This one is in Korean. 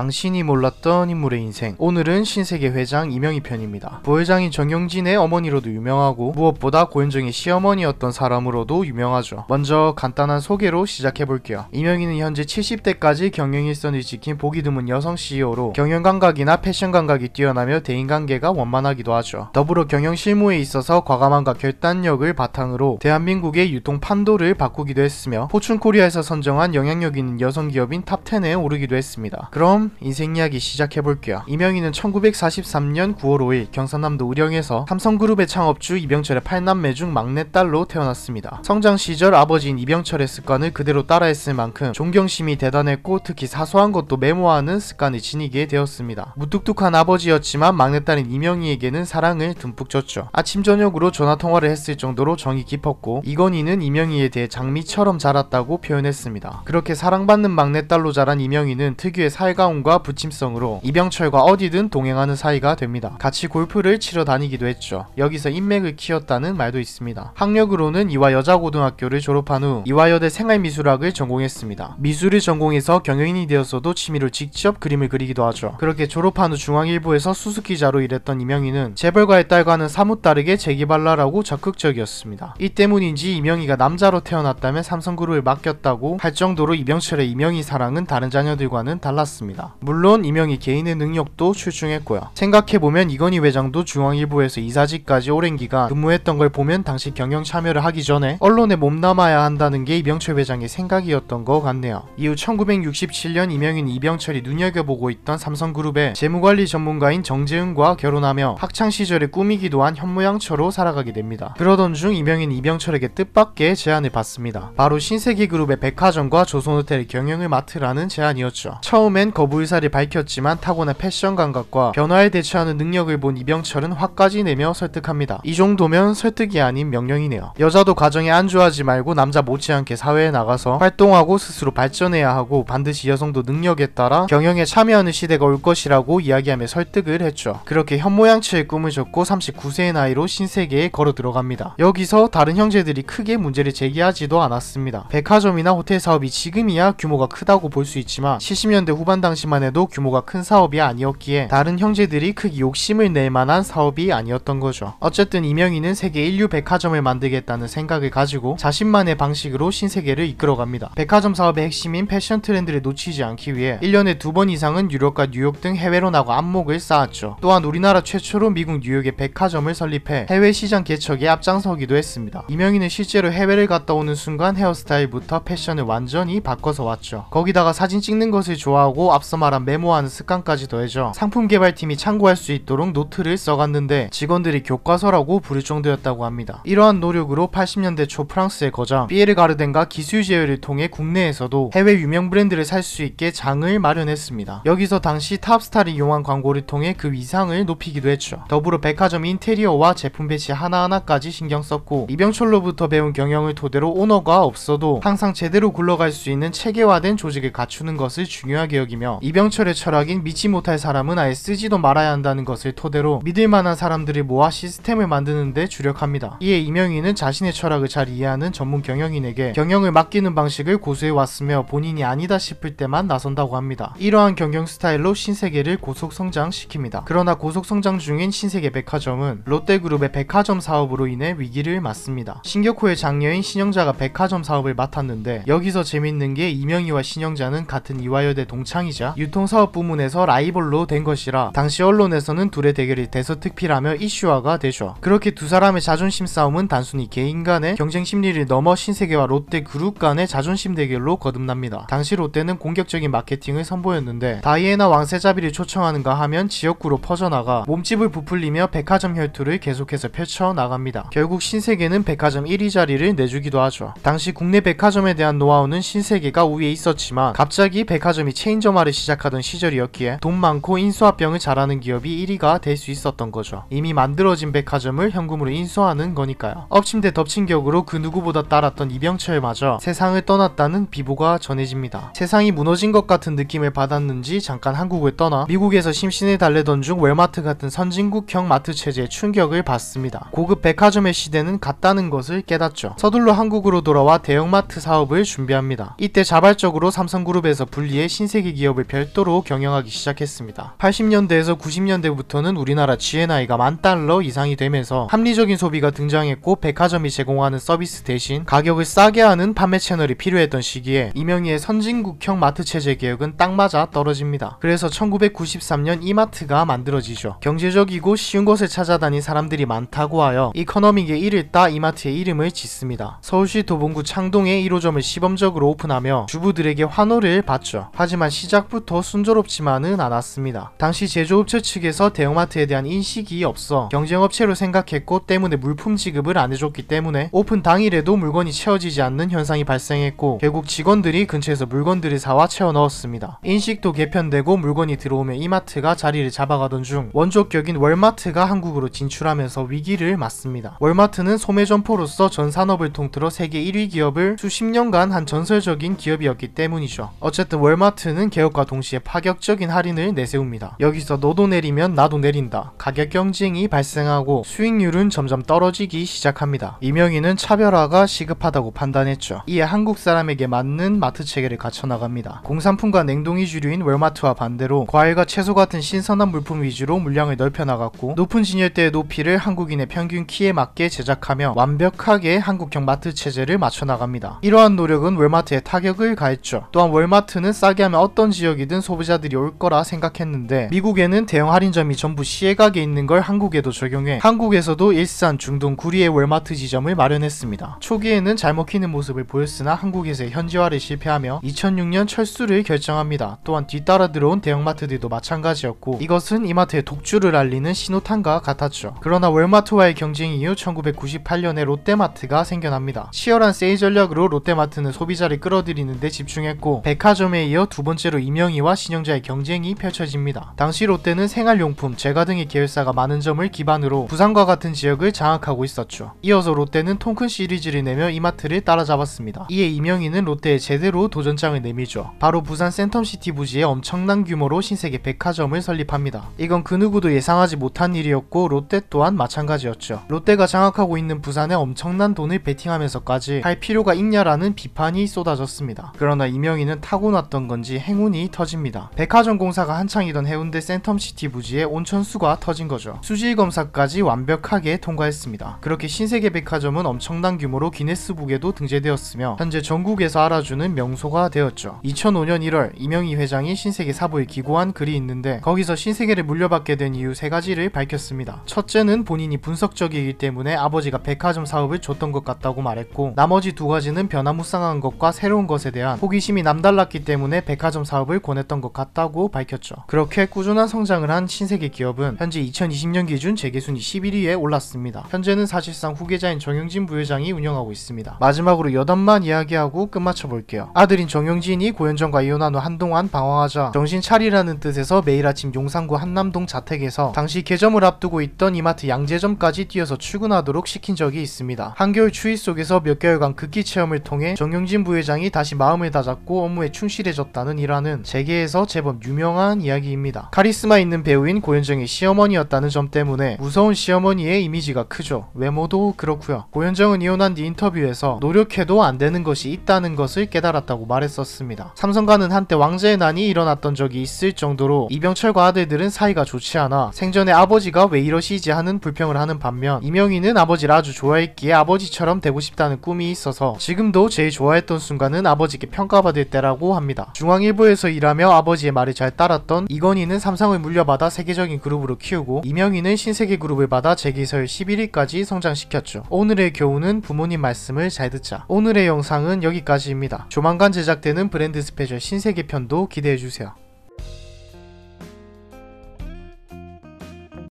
당신이 몰랐던 인물의 인생. 오늘은 신세계 회장 이명희 편입니다. 부회장인 정영진의 어머니로도 유명하고 무엇보다 고현정의 시어머니였던 사람으로도 유명하죠. 먼저 간단한 소개로 시작해볼게요. 이명희는 현재 70대까지 경영일선을 지킨 보기 드문 여성 CEO로 경영감각이나 패션 감각이 뛰어나며 대인관계가 원만하기도 하죠. 더불어 경영 실무에 있어서 과감함과 결단력을 바탕으로 대한민국의 유통 판도를 바꾸기도 했으며 포춘코리아에서 선정한 영향력 있는 여성 기업인 탑10에 오르기도 했습니다. 그럼 인생 이야기 시작해볼게요. 이명희는 1943년 9월 5일 경상남도 의령에서 삼성그룹의 창업주 이병철의 8남매 중 막내딸로 태어났습니다. 성장 시절 아버지인 이병철의 습관을 그대로 따라했을 만큼 존경심이 대단했고 특히 사소한 것도 메모하는 습관을 지니게 되었습니다. 무뚝뚝한 아버지였지만 막내딸인 이명희에게는 사랑을 듬뿍 줬죠. 아침 저녁으로 전화통화를 했을 정도로 정이 깊었고 이건희는 이명희에 대해 장미처럼 자랐다고 표현했습니다. 그렇게 사랑받는 막내딸로 자란 이명희는 특유의 살가움과 부침성으로 이병철과 어디든 동행하는 사이가 됩니다. 같이 골프를 치러 다니기도 했죠. 여기서 인맥을 키웠다는 말도 있습니다. 학력으로는 이화여자고등학교를 졸업한 후 이화여대 생활미술학을 전공했습니다. 미술을 전공해서 경영인이 되었어도 취미로 직접 그림을 그리기도 하죠. 그렇게 졸업한 후 중앙일보에서 수습기자로 일했던 이명희는 재벌가의 딸과는 사뭇 다르게 재기발랄하고 적극적이었습니다. 이 때문인지 이명희가 남자로 태어났다면 삼성그룹을 맡겼다고 할 정도로 이병철의 이명희 사랑은 다른 자녀들과는 달랐습니다. 물론 이명희 개인의 능력도 출중했고요. 생각해보면 이건희 회장도 중앙일보에서 이사직까지 오랜 기간 근무했던 걸 보면 당시 경영 참여를 하기 전에 언론에 몸담아야 한다는 게 이병철 회장의 생각이었던 것 같네요. 이후 1967년 이명희는 이병철이 눈여겨보고 있던 삼성그룹의 재무관리 전문가인 정재은과 결혼하며 학창시절에 꿈이기도 한 현모양처로 살아가게 됩니다. 그러던 중 이명희는 이병철에게 뜻밖의 제안을 받습니다. 바로 신세계그룹의 백화점과 조선호텔의 경영을 맡으라는 제안이었죠. 처음엔 거부 의사를 밝혔지만 타고난 패션 감각과 변화에 대처하는 능력을 본 이병철은 화까지 내며 설득합니다. 이 정도면 설득이 아닌 명령이네요. 여자도 가정에 안주하지 말고 남자 못지않게 사회에 나가서 활동하고 스스로 발전해야 하고 반드시 여성도 능력에 따라 경영에 참여하는 시대가 올 것이라고 이야기하며 설득을 했죠. 그렇게 현모양처의 꿈을 줬고 39세의 나이로 신세계에 걸어 들어갑니다. 여기서 다른 형제들이 크게 문제를 제기하지도 않았습니다. 백화점이나 호텔 사업이 지금이야 규모가 크다고 볼 수 있지만 70년대 후반 당시만 해도 규모가 큰 사업이 아니었기에 다른 형제들이 크게 욕심을 낼 만한 사업이 아니었던 거죠. 어쨌든 이명희는 세계 인류 백화점을 만들겠다는 생각을 가지고 자신만의 방식으로 신세계를 이끌어갑니다. 백화점 사업의 핵심인 패션 트렌드를 놓치지 않기 위해 1년에 2번 이상은 유럽과 뉴욕 등 해외로 나가 안목을 쌓았죠. 또한 우리나라 최초로 미국 뉴욕에 백화점을 설립해 해외 시장 개척에 앞장서기도 했습니다. 이명희는 실제로 해외를 갔다 오는 순간 헤어스타일부터 패션을 완전히 바꿔서 왔죠. 거기다가 사진 찍는 것을 좋아하고 앞서 말한 메모하는 습관까지 더해져 상품 개발팀이 참고할 수 있도록 노트를 써갔는데 직원들이 교과서라고 부를 정도였다고 합니다. 이러한 노력으로 80년대 초 프랑스의 거장 피에르 가르덴과 기술 제휴를 통해 국내에서도 해외 유명 브랜드를 살 수 있게 장을 마련했습니다. 여기서 당시 탑스타를 이용한 광고를 통해 그 위상을 높이기도 했죠. 더불어 백화점 인테리어와 제품 배치 하나하나까지 신경 썼고 이병철로부터 배운 경영을 토대로 오너가 없어도 항상 제대로 굴러갈 수 있는 체계화된 조직을 갖추는 것을 중요하게 여기며 이병철의 철학인 믿지 못할 사람은 아예 쓰지도 말아야 한다는 것을 토대로 믿을만한 사람들을 모아 시스템을 만드는 데 주력합니다. 이에 이명희는 자신의 철학을 잘 이해하는 전문 경영인에게 경영을 맡기는 방식을 고수해왔으며 본인이 아니다 싶을 때만 나선다고 합니다. 이러한 경영 스타일로 신세계를 고속성장시킵니다. 그러나 고속성장 중인 신세계 백화점은 롯데그룹의 백화점 사업으로 인해 위기를 맞습니다. 신격호의 장녀인 신영자가 백화점 사업을 맡았는데 여기서 재밌는 게 이명희와 신영자는 같은 이화여대 동창이자 유통사업 부문에서 라이벌로 된 것이라 당시 언론에서는 둘의 대결이 대서특필하며 이슈화가 되죠. 그렇게 두 사람의 자존심 싸움은 단순히 개인 간의 경쟁 심리를 넘어 신세계와 롯데그룹 간의 자존심 대결로 거듭납니다. 당시 롯데는 공격적인 마케팅을 선보였는데 다이애나 왕세자비를 초청하는가 하면 지역구로 퍼져나가 몸집을 부풀리며 백화점 혈투를 계속해서 펼쳐나갑니다. 결국 신세계는 백화점 1위 자리를 내주기도 하죠. 당시 국내 백화점에 대한 노하우는 신세계가 우위에 있었지만 갑자기 백화점이 체인점화를 시작하던 시절이었기에 돈 많고 인수합병을 잘하는 기업이 1위가 될 수 있었던 거죠. 이미 만들어진 백화점을 현금으로 인수하는 거니까요. 엎침대 덮친 격으로 그 누구보다 따랐던 이병철마저 세상을 떠났다는 비보가 전해집니다. 세상이 무너진 것 같은 느낌을 받았는지 잠깐 한국을 떠나 미국에서 심신을 달래던 중 월마트 같은 선진국형 마트 체제에 충격을 받습니다. 고급 백화점의 시대는 갔다는 것을 깨닫죠. 서둘러 한국으로 돌아와 대형마트 사업을 준비합니다. 이때 자발적으로 삼성그룹에서 분리해 신세계 기업을 별도로 경영하기 시작했습니다. 80년대에서 90년대부터는 우리나라 GNI가 $10,000 이상이 되면서 합리적인 소비가 등장했고 백화점이 제공하는 서비스 대신 가격을 싸게 하는 판매 채널이 필요했던 시기에 이명희의 선진국형 마트 체제 개혁은 딱 맞아 떨어집니다. 그래서 1993년 이마트가 만들어지죠. 경제적이고 쉬운 곳을 찾아다닌 사람들이 많다고 하여 이코노믹의 일을 따 이마트의 이름을 짓습니다. 서울시 도봉구 창동에 1호점을 시범적으로 오픈하며 주부들에게 환호를 받죠. 하지만 시작부터 순조롭지만은 않았습니다. 당시 제조업체 측에서 대형마트에 대한 인식이 없어 경쟁업체로 생각했고 때문에 물품 지급을 안 해줬기 때문에 오픈 당일에도 물건이 채워지지 않는 현상이 발생했고 결국 직원들이 근처에서 물건들을 사와 채워 넣었습니다. 인식도 개편되고 물건이 들어오면 이마트가 자리를 잡아가던 중 원조격인 월마트가 한국으로 진출하면서 위기를 맞습니다. 월마트는 소매점포로서 전 산업을 통틀어 세계 1위 기업을 수십 년간 한 전설적인 기업이었기 때문이죠. 어쨌든 월마트는 개혁과 동시에 파격적인 할인을 내세웁니다. 여기서 너도 내리면 나도 내린다. 가격 경쟁이 발생하고 수익률은 점점 떨어지기 시작합니다. 이명희는 차별화가 시급하다고 판단했죠. 이에 한국 사람에게 맞는 마트 체계를 갖춰나갑니다. 공산품과 냉동이 주류인 월마트와 반대로 과일과 채소 같은 신선한 물품 위주로 물량을 넓혀나갔고 높은 진열대의 높이를 한국인의 평균 키에 맞게 제작하며 완벽하게 한국형 마트 체제를 맞춰나갑니다. 이러한 노력은 월마트에 타격을 가했죠. 또한 월마트는 싸게 하면 어떤 지역이든 소비자들이 올 거라 생각했는데 미국에는 대형 할인점이 전부 시외각에 있는 걸 한국에도 적용해 한국에서도 일산, 중동, 구리의 월마트 지점을 마련했습니다. 초기에는 잘 먹히는 모습을 보였으나 한국에서의 현지화를 실패하며 2006년 철수를 결정합니다. 또한 뒤따라 들어온 대형마트들도 마찬가지였고 이것은 이마트의 독주를 알리는 신호탄과 같았죠. 그러나 월마트와의 경쟁 이후 1998년에 롯데마트가 생겨납니다. 치열한 세일 전략으로 롯데마트는 소비자를 끌어들이는 데 집중했고 백화점에 이어 두 번째로 이명희와 신영자의 경쟁이 펼쳐집니다. 당시 롯데는 생활용품, 제과 등의 계열사가 많은 점을 기반으로 부산과 같은 지역을 장악하고 있었죠. 이어서 롯데는 통큰 시리즈를 내며 이마트를 따라잡았습니다. 이에 이명희는 롯데에 제대로 도전장을 내밀죠. 바로 부산 센텀시티 부지에 엄청난 규모로 신세계 백화점을 설립합니다. 이건 그 누구도 예상하지 못한 일이었고 롯데 또한 마찬가지였죠. 롯데가 장악하고 있는 부산에 엄청난 돈을 베팅하면서까지 할 필요가 있냐라는 비판이 쏟아졌습니다. 그러나 이명희는 타고났던 건지 행운이 터집니다. 백화점 공사가 한창이던 해운대 센텀시티 부지에 온천수가 터진 거죠. 수질 검사까지 완벽하게 통과했습니다. 그렇게 신세계 백화점은 엄청난 규모로 기네스북에도 등재되었으며 현재 전국에서 알아주는 명소가 되었죠. 2005년 1월 이명희 회장이 신세계 사부에 기고한 글이 있는데 거기서 신세계를 물려받게 된 이유 3가지를 밝혔습니다. 첫째는 본인이 분석적이기 때문에 아버지가 백화점 사업을 줬던 것 같다고 말했고 나머지 2가지는 변화무쌍한 것과 새로운 것에 대한 호기심이 남달랐기 때문에 백화점 사업을 권했던 것 같다고 밝혔죠. 그렇게 꾸준한 성장을 한 신세계 기업은 현재 2020년 기준 재계순위 11위에 올랐습니다. 현재는 사실상 후계자인 정영진 부회장이 운영하고 있습니다. 마지막으로 여담만 이야기하고 끝마쳐 볼게요. 아들인 정영진이 고현정과 이혼한 후 한동안 방황하자 정신 차리라는 뜻에서 매일 아침 용산구 한남동 자택에서 당시 개점을 앞두고 있던 이마트 양재점까지 뛰어서 출근하도록 시킨 적이 있습니다. 한겨울 추위 속에서 몇 개월간 극기 체험을 통해 정영진 부회장이 다시 마음을 다잡고 업무에 충실해졌다는 일화는 재계에서 제법 유명한 이야기입니다. 카리스마 있는 배우인 고현정의 시어머니였다는 점 때문에 무서운 시어머니의 이미지가 크죠. 외모도 그렇고요. 고현정은 이혼한 뒤 인터뷰에서 노력해도 안 되는 것이 있다는 것을 깨달았다고 말했었습니다. 삼성과는 한때 왕제의 난이 일어났던 적이 있을 정도로 이병철과 아들들은 사이가 좋지 않아 생전에 아버지가 왜 이러시지 하는 불평을 하는 반면 이명희는 아버지를 아주 좋아했기에 아버지처럼 되고 싶다는 꿈이 있어서 지금도 제일 좋아했던 순간은 아버지께 평가받을 때라고 합니다. 중앙일보에서 일하며 아버지의 말을 잘 따랐던 이건희는 삼성을 물려받아 세계적인 그룹으로 키우고 이명희는 신세계 그룹을 받아 재기설 11위까지 성장시켰죠. 오늘의 교훈은 부모님 말씀을 잘 듣자. 오늘의 영상은 여기까지입니다. 조만간 제작되는 브랜드 스페셜 신세계 편도 기대해주세요.